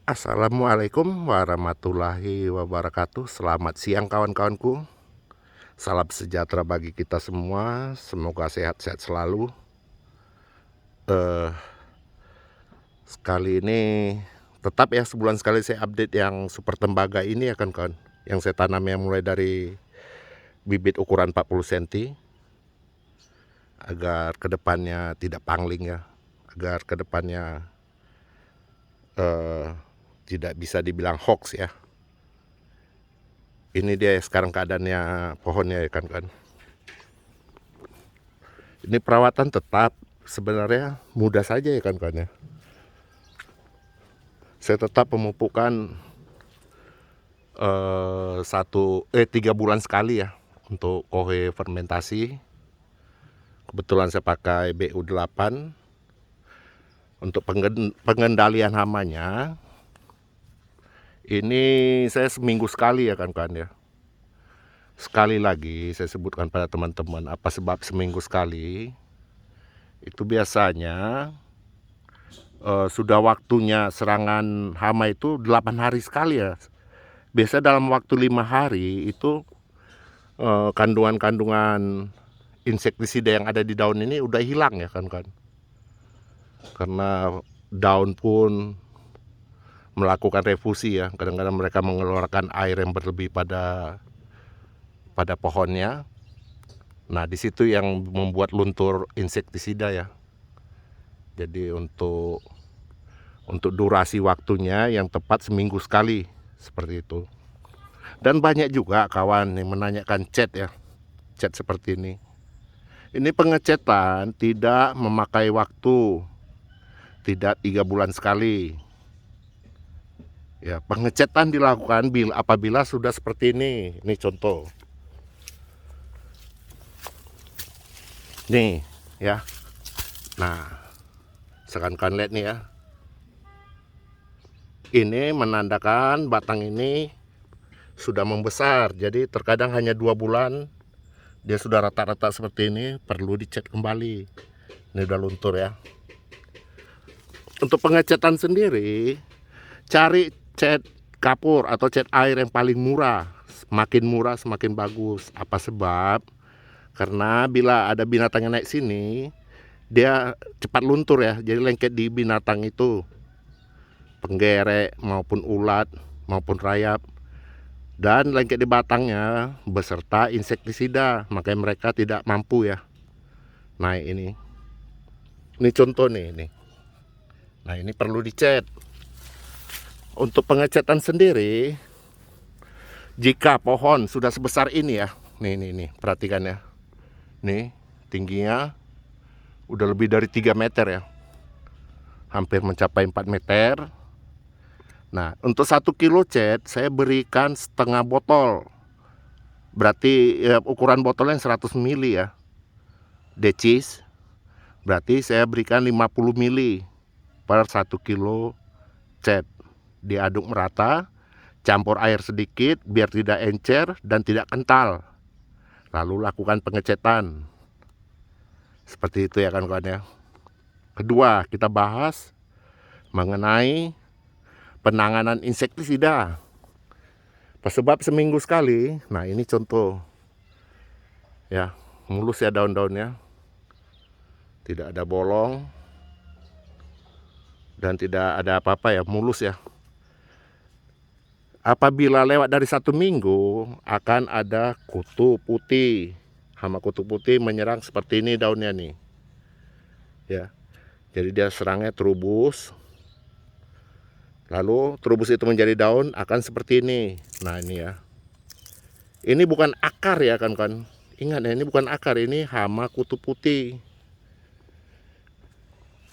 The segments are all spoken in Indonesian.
Assalamualaikum warahmatullahi wabarakatuh. Selamat siang kawan-kawanku. Salam sejahtera bagi kita semua. Semoga sehat-sehat selalu. Sekali ini tetap ya, sebulan sekali saya update yang super tembaga ini ya kan kawan. Yang saya tanam yang mulai dari bibit ukuran 40 cm, agar kedepannya tidak pangling ya, agar kedepannya tidak bisa dibilang hoax ya. Ini dia sekarang keadaannya pohonnya ya kan. Ini perawatan tetap sebenarnya mudah saja ya kan ya. Saya tetap memupukkan 3 bulan sekali ya untuk kohe fermentasi. Kebetulan saya pakai BU8. Untuk pengendalian hamanya ini saya seminggu sekali ya kan ya. Sekali lagi saya sebutkan pada teman-teman apa sebab seminggu sekali. Itu biasanya sudah waktunya serangan hama itu 8 hari sekali ya. Biasa dalam waktu 5 hari itu kandungan-kandungan insektisida yang ada di daun ini udah hilang ya kan. Karena daun pun melakukan refusi ya. Kadang-kadang mereka mengeluarkan air yang berlebih pada pohonnya. Nah, di situ yang membuat luntur insektisida ya. Jadi untuk durasi waktunya yang tepat seminggu sekali seperti itu. Dan banyak juga kawan yang menanyakan cat ya, cat seperti ini. Ini pengecetan tidak memakai waktu, tidak 3 bulan sekali. Ya, pengecetan dilakukan apabila sudah seperti ini. Ini contoh. Nih ya. Nah, sekarang lihat nih ya. Ini menandakan batang ini sudah membesar. Jadi terkadang hanya 2 bulan dia sudah rata-rata seperti ini, perlu dicat kembali. Ini udah luntur ya. Untuk pengecetan sendiri, cari cat kapur atau cat air yang paling murah. Semakin murah semakin bagus. Apa sebab? Karena bila ada binatang yang naik sini, dia cepat luntur ya. Jadi lengket di binatang itu, penggerek maupun ulat maupun rayap, dan lengket di batangnya beserta insektisida. Makanya mereka tidak mampu ya. Nah ini contoh nih. Nah ini perlu dicet. Untuk pengecatan sendiri, jika pohon sudah sebesar ini ya, nih perhatikan ya. Nih tingginya udah lebih dari 3 meter ya, hampir mencapai 4 meter. Nah, untuk 1 kilo cat saya berikan setengah botol. Berarti ya, ukuran botolnya 100 mili ya, decis. Berarti saya berikan 50 mili per 1 kilo cat. Diaduk merata, campur air sedikit biar tidak encer dan tidak kental. Lalu lakukan pengecetan. Seperti itu ya kan kawan ya. Kedua, kita bahas mengenai penanganan insektisida. Sebab seminggu sekali. Nah ini contoh ya, mulus ya daun-daunnya, tidak ada bolong dan tidak ada apa-apa ya, mulus ya. Apabila lewat dari 1 minggu akan ada kutu putih. Hama kutu putih menyerang seperti ini daunnya nih ya. Jadi dia serangnya terubus, lalu terubus itu menjadi daun akan seperti ini. Nah ini ya, ini bukan akar ya kan. Ingat ya, ini bukan akar, ini hama kutu putih.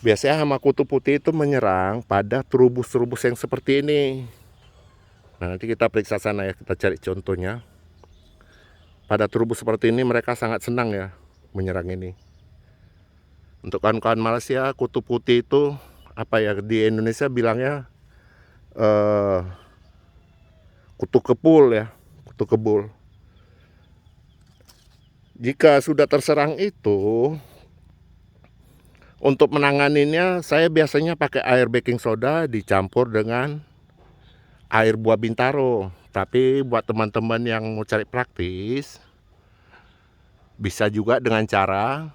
Biasanya hama kutu putih itu menyerang pada terubus-terubus yang seperti ini. Nah nanti kita periksa sana ya, kita cari contohnya. Pada terubus seperti ini mereka sangat senang ya menyerang ini. Untuk kawan-kawan Malaysia, kutu putih itu apa ya, di Indonesia bilangnya kutu kebul ya, kutu kebul. Jika sudah terserang itu, untuk menanganinya saya biasanya pakai air baking soda dicampur dengan air buah bintaro. Tapi buat teman-teman yang mau cari praktis, bisa juga dengan cara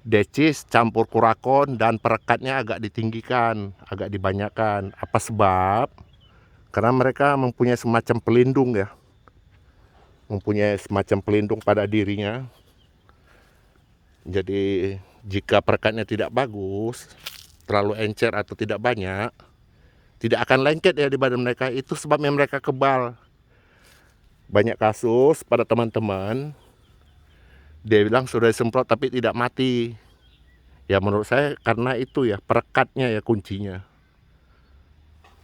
decis campur kurakon dan perekatnya agak ditinggikan, agak dibanyakan. Apa sebab? Karena mereka mempunyai semacam pelindung ya, mempunyai semacam pelindung pada dirinya. Jadi jika perekatnya tidak bagus, terlalu encer atau tidak banyak, tidak akan lengket ya di badan mereka. Itu sebabnya mereka kebal. Banyak kasus pada teman-teman, dia bilang sudah disemprot tapi tidak mati. Ya menurut saya karena itu ya, perekatnya ya kuncinya.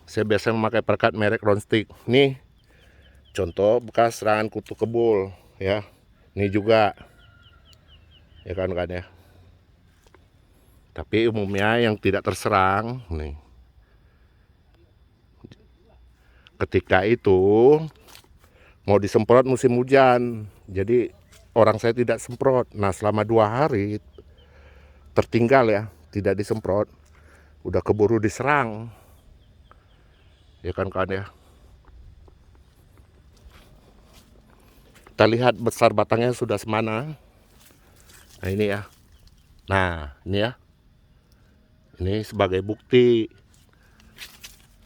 Saya biasa memakai perekat merek Ronstick. Nih contoh bekas serangan kutu kebul ya. Ini juga ya kan ya. Tapi umumnya yang tidak terserang nih. Ketika itu mau disemprot musim hujan, jadi orang saya tidak semprot. Nah selama 2 hari tertinggal ya, tidak disemprot, udah keburu diserang ya kan ya. Kita lihat besar batangnya sudah semana. Nah ini ya, nah ini ya, ini sebagai bukti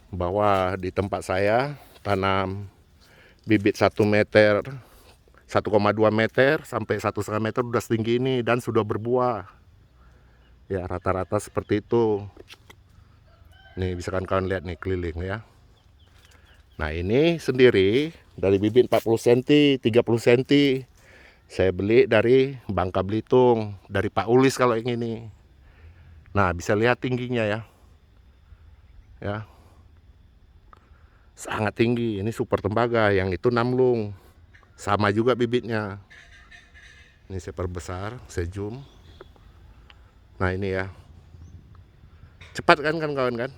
bahwa di tempat saya tanam bibit 1 meter, 1,2 meter sampai 1,5 meter udah setinggi ini dan sudah berbuah. Ya rata-rata seperti itu. Nih bisa kan kalian lihat nih keliling ya. Nah ini sendiri dari bibit 40 cm, 30 cm. Saya beli dari Bangka Belitung, dari Pak Ulis kalau yang ini. Nah bisa lihat tingginya ya. Ya. Sangat tinggi, ini super tembaga, yang itu namlung. Sama juga bibitnya. Ini saya perbesar, saya zoom. Nah ini ya. Cepat kan kawan kan?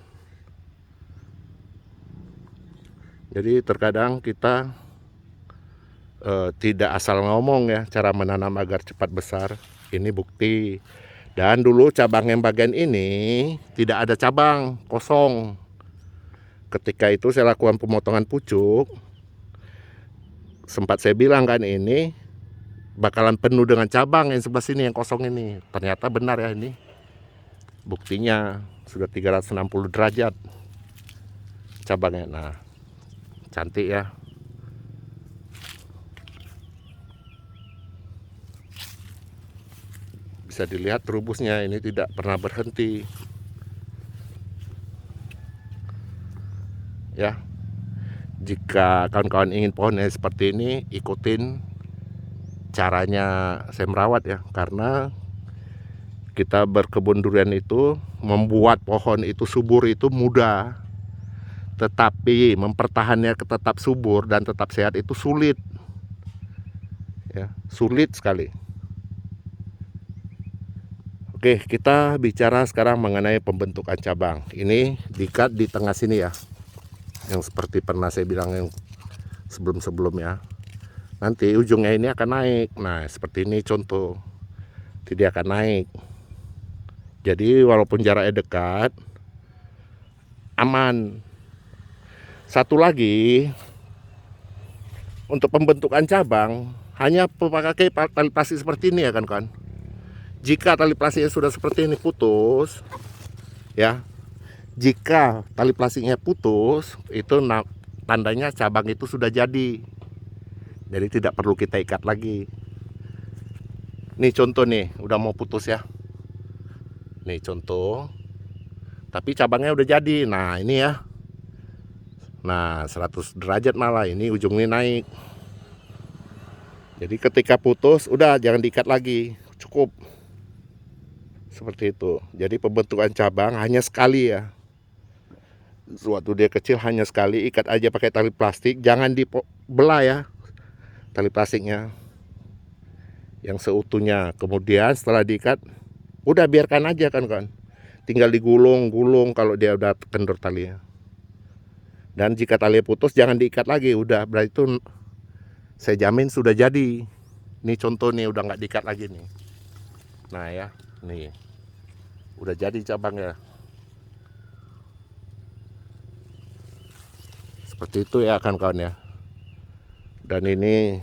Jadi terkadang kita tidak asal ngomong ya cara menanam agar cepat besar. Ini bukti. Dan dulu cabang yang bagian ini tidak ada cabang, kosong. Ketika itu saya lakukan pemotongan pucuk. Sempat saya bilang kan ini bakalan penuh dengan cabang yang sebelah sini yang kosong ini. Ternyata benar ya ini. Buktinya sudah 360 derajat cabangnya. Nah, cantik ya. Bisa dilihat terubusnya ini tidak pernah berhenti. Ya. Jika kawan-kawan ingin pohonnya seperti ini, ikutin caranya saya merawat ya. Karena kita berkebun durian itu membuat pohon itu subur itu mudah, tetapi mempertahankannya tetap subur dan tetap sehat itu sulit ya, sulit sekali. Oke, kita bicara sekarang mengenai pembentukan cabang. Ini diikat di tengah sini ya, yang seperti pernah saya bilang yang sebelum-sebelumnya. Nanti ujungnya ini akan naik. Nah seperti ini contoh, tidak akan naik. Jadi walaupun jaraknya dekat, aman. Satu lagi, untuk pembentukan cabang hanya pakai tali plastik seperti ini ya kan. Jika tali plastiknya sudah seperti ini putus, ya. Jika tali plastiknya putus, itu tandanya cabang itu sudah jadi. Jadi tidak perlu kita ikat lagi. Nih contoh nih, udah mau putus ya. Nih contoh. Tapi cabangnya udah jadi. Nah ini ya. Nah 100 derajat malah, ini ujungnya naik. Jadi ketika putus udah jangan diikat lagi, cukup. Seperti itu. Jadi pembentukan cabang hanya sekali ya. Suatu dia kecil hanya sekali, ikat aja pakai tali plastik, jangan dibelah ya tali plastiknya yang seutuhnya. Kemudian setelah diikat udah biarkan aja kan, tinggal digulung-gulung kalau dia udah kendur talinya. Dan jika tali putus jangan diikat lagi, udah berarti itu saya jamin sudah jadi. Ini contoh nih udah nggak diikat lagi nih. Nah ya, nih udah jadi cabangnya. Seperti itu ya kawan-kawan ya. Dan ini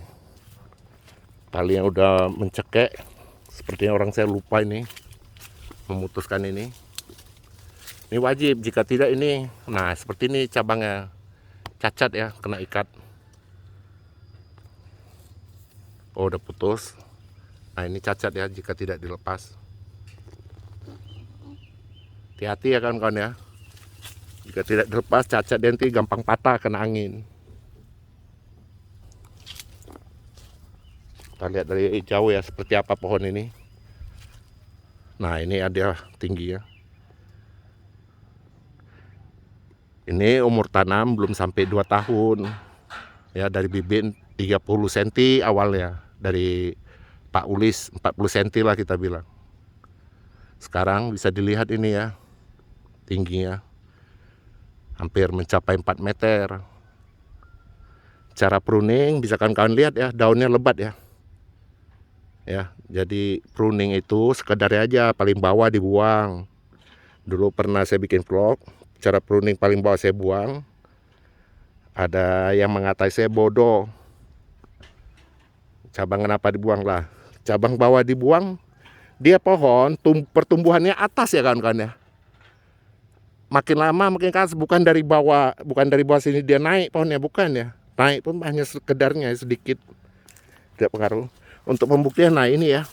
tali yang udah mencekek, sepertinya orang saya lupa ini memutuskan ini. Ini wajib, jika tidak ini, nah seperti ini cabangnya cacat ya, kena ikat. Oh udah putus. Nah ini cacat ya jika tidak dilepas. Hati-hati ya kawan-kawan ya. Jika tidak dilepas cacat nanti gampang patah kena angin. Kita lihat dari jauh ya seperti apa pohon ini. Nah ini ada tinggi ya. Ini umur tanam belum sampai 2 tahun. Ya dari bibit 30 cm awalnya. Dari Pak Ulis 40 cm lah kita bilang. Sekarang bisa dilihat ini ya. Tingginya. Hampir mencapai 4 meter. Cara pruning bisa kawan-kawan lihat ya. Daunnya lebat ya. Ya, jadi pruning itu sekedar aja paling bawah dibuang. Dulu pernah saya bikin vlog. Cara pruning paling bawah saya buang. Ada yang mengatai saya bodoh. Cabang kenapa dibuang lah? Cabang bawah dibuang, dia pohon pertumbuhannya atas ya kawan-kawan ya. Makin lama makin ke atas, bukan dari bawah sini dia naik pohonnya, bukan ya. Naik pun hanya sekedarnya sedikit. Tidak pengaruh. Untuk pembuktian, nah ini ya.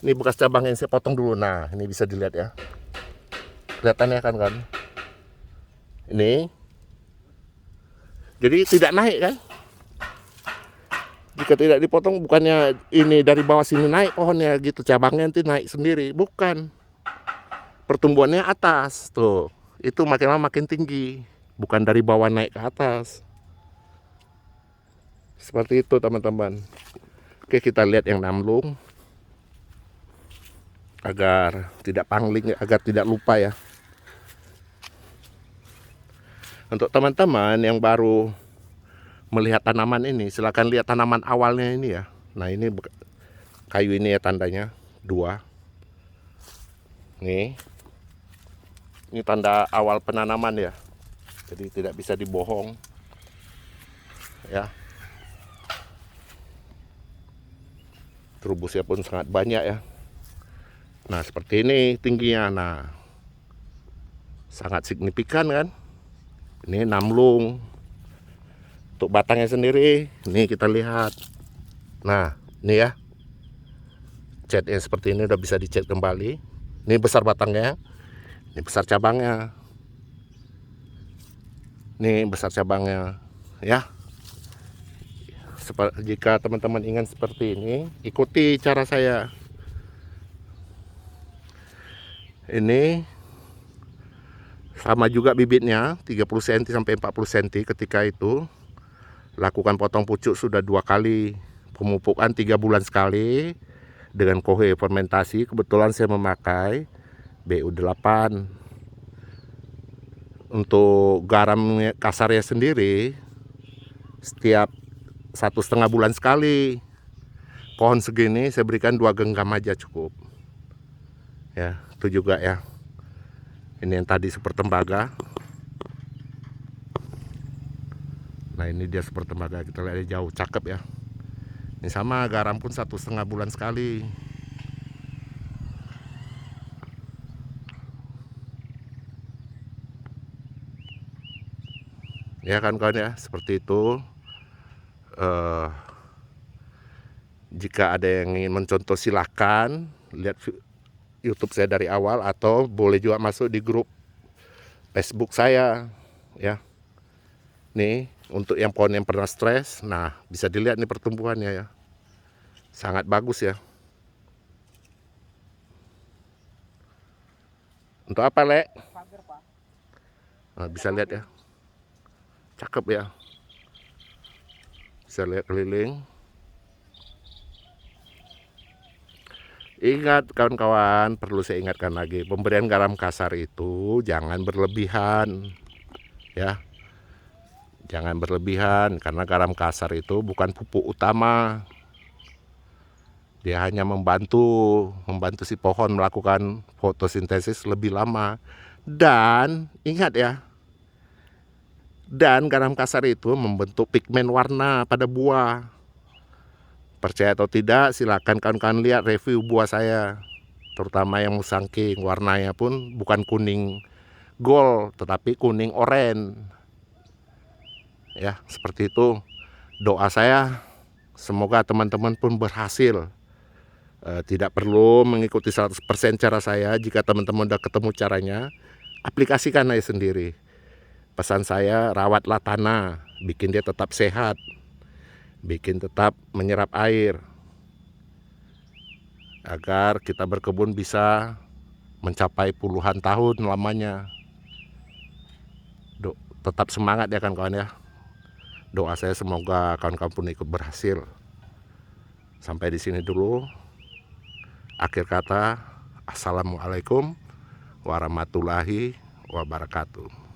Ini bekas cabang yang saya potong dulu. Nah, ini bisa dilihat ya. Kelihatannya kan. Ini. Jadi tidak naik kan? Jika tidak dipotong bukannya ini dari bawah sini naik pohonnya gitu. Cabangnya nanti naik sendiri. Bukan. Pertumbuhannya atas. Tuh. Itu makin lama makin tinggi. Bukan dari bawah naik ke atas. Seperti itu teman-teman. Oke, kita lihat yang namlung. Agar tidak pangling, agar tidak lupa ya. Untuk teman-teman yang baru melihat tanaman ini, silakan lihat tanaman awalnya ini ya. Nah ini kayu ini ya tandanya 2. Nih. Ini tanda awal penanaman ya. Jadi tidak bisa dibohong. Ya. Terubusnya pun sangat banyak ya. Nah seperti ini tingginya. Nah sangat signifikan kan. Ini namlung. Untuk batangnya sendiri, ini kita lihat. Nah ini ya. Catnya seperti ini udah bisa dicat kembali. Ini besar batangnya. Ini besar cabangnya. Ini besar cabangnya. Ya. Jika teman-teman ingin seperti ini, ikuti cara saya. Ini sama juga bibitnya 30 cm sampai 40 cm. Ketika itu lakukan potong pucuk sudah 2 kali, pemupukan 3 bulan sekali dengan kohe fermentasi. Kebetulan saya memakai BU8. Untuk garam kasarnya sendiri setiap 1,5 bulan sekali. Pohon segini saya berikan 2 genggam aja cukup. Ya, itu juga ya. Ini yang tadi super tembaga. Nah ini dia super tembaga, kita lihat jauh, cakep ya. Ini sama garam pun 1,5 bulan sekali. Ya kan kawan ya, seperti itu. Jika ada yang ingin mencontoh silakan lihat YouTube saya dari awal, atau boleh juga masuk di grup Facebook saya ya. Nih untuk yang pohon yang pernah stres, nah bisa dilihat nih pertumbuhannya ya, sangat bagus ya. Untuk apa Lek? Nah, bisa lihat ya, cakep ya, bisa lihat keliling. Ingat kawan-kawan, perlu saya ingatkan lagi, pemberian garam kasar itu jangan berlebihan ya. Jangan berlebihan, karena garam kasar itu bukan pupuk utama. Dia hanya membantu si pohon melakukan fotosintesis lebih lama. Dan ingat ya, Dan garam kasar itu membentuk pigmen warna pada buah. Percaya atau tidak, silakan kawan-kawan lihat review buah saya, terutama yang musangking. Warnanya pun bukan kuning gold, tetapi kuning oranye. Ya, seperti itu. Doa saya semoga teman-teman pun berhasil. Tidak perlu mengikuti 100% cara saya. Jika teman-teman udah ketemu caranya, aplikasikan aja sendiri. Pesan saya, rawatlah tanah, bikin dia tetap sehat, bikin tetap menyerap air, agar kita berkebun bisa mencapai puluhan tahun lamanya. Tetap semangat ya kawan-kawan ya. Doa saya semoga kawan-kawan pun ikut berhasil. Sampai di sini dulu. Akhir kata, assalamualaikum warahmatullahi wabarakatuh.